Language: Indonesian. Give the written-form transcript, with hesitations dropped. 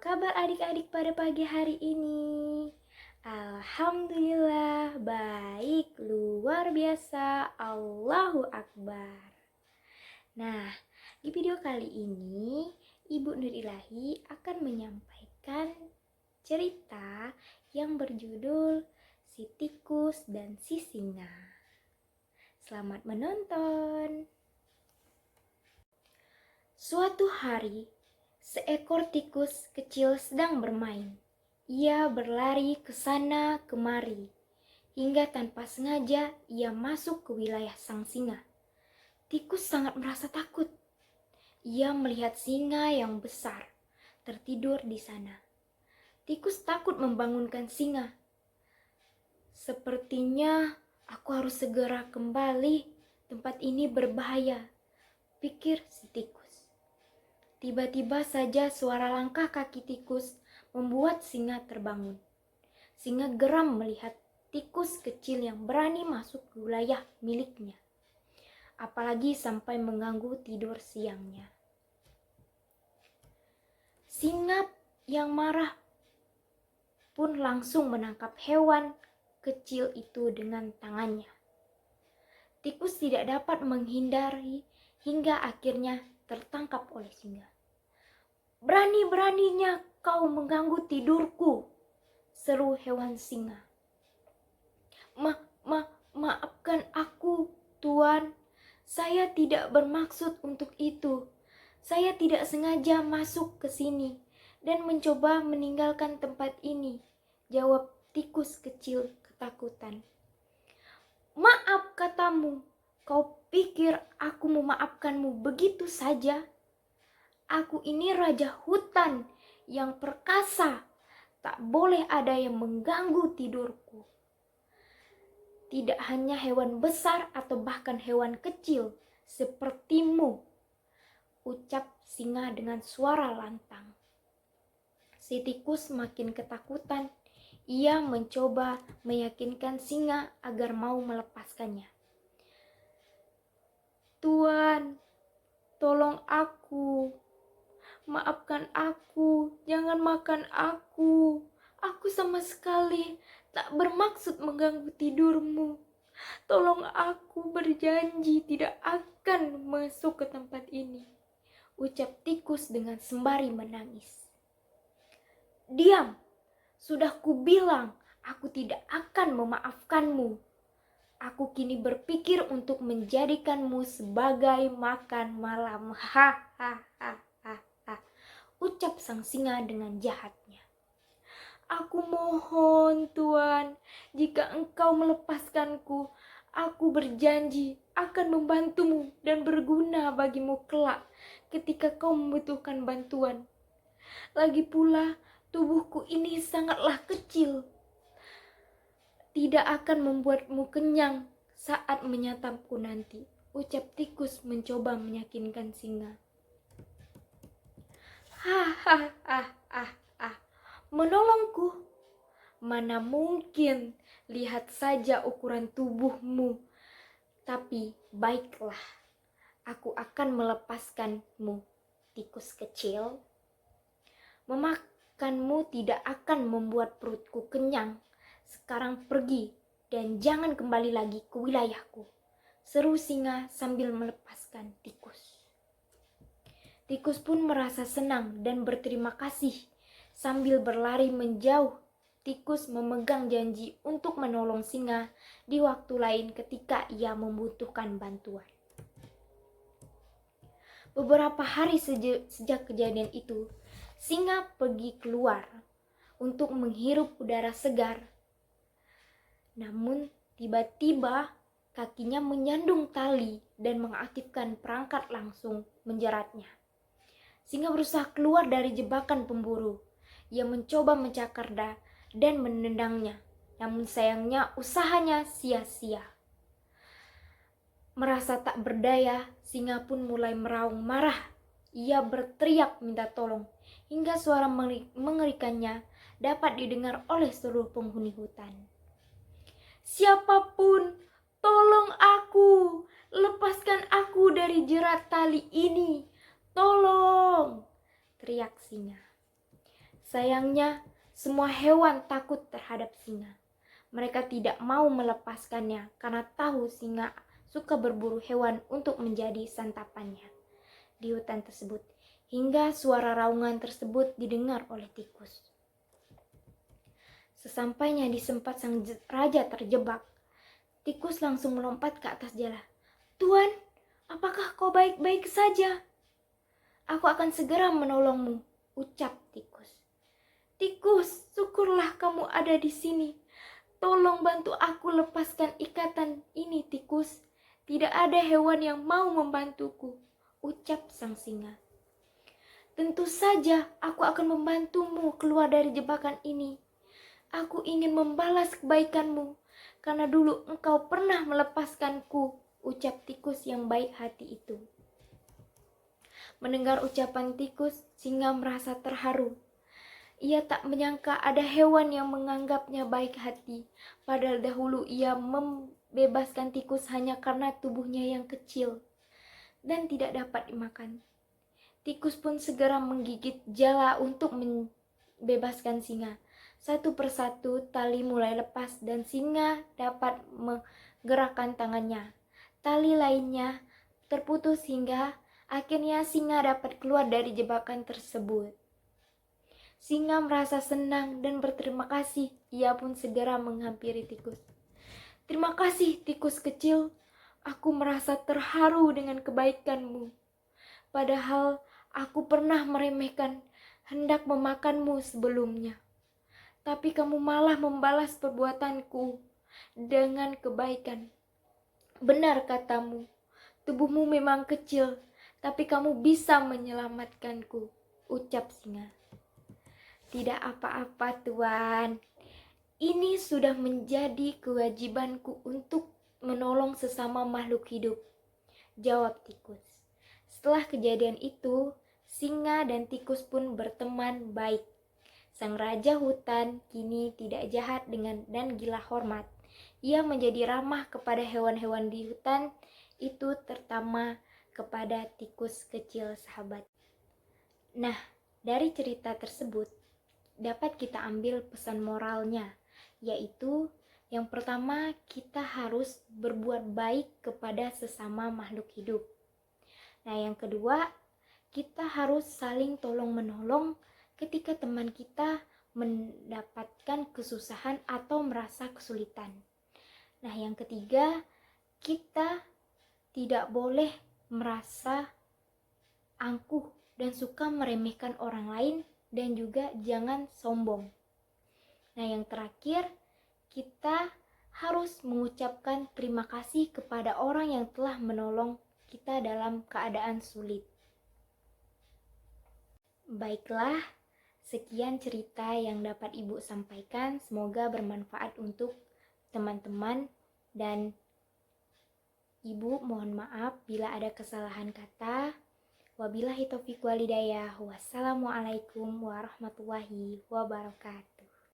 kabar adik-adik pada pagi hari ini? Alhamdulillah, baik, luar biasa, Allahu Akbar. Nah, di video kali ini, Ibu Nur Ilahi akan menyampaikan cerita yang berjudul Si Tikus dan Si Singa. Selamat menonton. Suatu hari, seekor tikus kecil sedang bermain. Ia berlari ke sana kemari, hingga tanpa sengaja ia masuk ke wilayah sang singa. Tikus sangat merasa takut. Ia melihat singa yang besar tertidur di sana. Tikus takut membangunkan singa. Sepertinya aku harus segera kembali. Tempat ini berbahaya, pikir si tikus. Tiba-tiba saja suara langkah kaki tikus membuat singa terbangun. Singa geram melihat tikus kecil yang berani masuk ke wilayah miliknya, apalagi sampai mengganggu tidur siangnya. Singa yang marah pun langsung menangkap hewan kecil itu dengan tangannya. Tikus tidak dapat menghindari hingga akhirnya tertangkap oleh singa. "Berani-beraninya kau mengganggu tidurku," seru hewan singa. Maafkan aku, Tuan. Saya tidak bermaksud untuk itu. Saya tidak sengaja masuk ke sini dan mencoba meninggalkan tempat ini," jawab tikus kecil ketakutan. "Maaf katamu, kau pikir aku memaafkanmu begitu saja? Aku ini raja hutan yang perkasa. Tak boleh ada yang mengganggu tidurku. Tidak hanya hewan besar atau bahkan hewan kecil sepertimu," ucap singa dengan suara lantang. Si tikus makin ketakutan. Ia mencoba meyakinkan singa agar mau melepaskannya. "Tuan, tolong aku. Maafkan aku, jangan makan aku. Aku sama sekali tak bermaksud mengganggu tidurmu. Tolong aku, berjanji tidak akan masuk ke tempat ini," ucap tikus dengan sembari menangis. "Diam, sudah kubilang aku tidak akan memaafkanmu. Aku kini berpikir untuk menjadikanmu sebagai makan malam. Hahaha, ucap sang singa dengan jahatnya. "Aku mohon, Tuan, jika engkau melepaskanku, aku berjanji akan membantumu dan berguna bagimu kelak ketika kau membutuhkan bantuan. Lagi pula, tubuhku ini sangatlah kecil, tidak akan membuatmu kenyang saat menyantapku nanti," ucap tikus mencoba meyakinkan singa. "Menolongku? Mana mungkin, lihat saja ukuran tubuhmu. Tapi baiklah, aku akan melepaskanmu, tikus kecil. Memakanmu tidak akan membuat perutku kenyang. Sekarang pergi dan jangan kembali lagi ke wilayahku," seru singa sambil melepaskan tikus. Tikus pun merasa senang dan berterima kasih. Sambil berlari menjauh, tikus memegang janji untuk menolong singa di waktu lain ketika ia membutuhkan bantuan. Beberapa hari sejak kejadian itu, singa pergi keluar untuk menghirup udara segar. Namun tiba-tiba kakinya menyandung tali dan mengaktifkan perangkat langsung menjeratnya. Singa berusaha keluar dari jebakan pemburu. Ia mencoba mencakar dan menendangnya, namun sayangnya usahanya sia-sia. Merasa tak berdaya, singa pun mulai meraung marah. Ia berteriak minta tolong, hingga suara mengerikannya dapat didengar oleh seluruh penghuni hutan. "Siapapun, tolong aku, lepaskan aku dari jerat tali ini. Tolong!" teriak singa. Sayangnya, semua hewan takut terhadap singa. Mereka tidak mau melepaskannya karena tahu singa suka berburu hewan untuk menjadi santapannya di hutan tersebut, hingga suara raungan tersebut didengar oleh tikus. Sesampainya di tempat sang raja terjebak, tikus langsung melompat ke atas jala. "Tuan, apakah kau baik-baik saja? Aku akan segera menolongmu," ucap tikus. "Tikus, syukurlah kamu ada di sini. Tolong bantu aku lepaskan ikatan ini, tikus. Tidak ada hewan yang mau membantuku," ucap sang singa. "Tentu saja aku akan membantumu keluar dari jebakan ini. Aku ingin membalas kebaikanmu, karena dulu engkau pernah melepaskanku," ucap tikus yang baik hati itu. Mendengar ucapan tikus, singa merasa terharu. Ia tak menyangka ada hewan yang menganggapnya baik hati, padahal dahulu ia membebaskan tikus hanya karena tubuhnya yang kecil dan tidak dapat dimakan. Tikus pun segera menggigit jala untuk membebaskan singa. Satu persatu tali mulai lepas dan singa dapat menggerakkan tangannya. Tali lainnya terputus hingga akhirnya singa dapat keluar dari jebakan tersebut. Singa merasa senang dan berterima kasih. Ia pun segera menghampiri tikus. "Terima kasih, tikus kecil. Aku merasa terharu dengan kebaikanmu. Padahal aku pernah meremehkan hendak memakanmu sebelumnya. Tapi kamu malah membalas perbuatanku dengan kebaikan. Benar katamu, tubuhmu memang kecil, tapi kamu bisa menyelamatkanku," ucap singa. "Tidak apa-apa, Tuan. Ini sudah menjadi kewajibanku untuk menolong sesama makhluk hidup," jawab tikus. Setelah kejadian itu, singa dan tikus pun berteman baik. Sang raja hutan kini tidak jahat dan gila hormat. Ia menjadi ramah kepada hewan-hewan di hutan itu, terutama kepada tikus kecil sahabat. Nah, dari cerita tersebut dapat kita ambil pesan moralnya, yaitu yang pertama, kita harus berbuat baik kepada sesama makhluk hidup. Nah, yang kedua, kita harus saling tolong-menolong ketika teman kita mendapatkan kesusahan atau merasa kesulitan. Nah, yang ketiga, kita tidak boleh merasa angkuh dan suka meremehkan orang lain, dan juga jangan sombong. Nah, yang terakhir, kita harus mengucapkan terima kasih kepada orang yang telah menolong kita dalam keadaan sulit. Baiklah, sekian cerita yang dapat Ibu sampaikan. Semoga bermanfaat untuk teman-teman, dan Ibu mohon maaf bila ada kesalahan kata. Wabillahi taufiq walhidayah. Wassalamualaikum warahmatullahi wabarakatuh.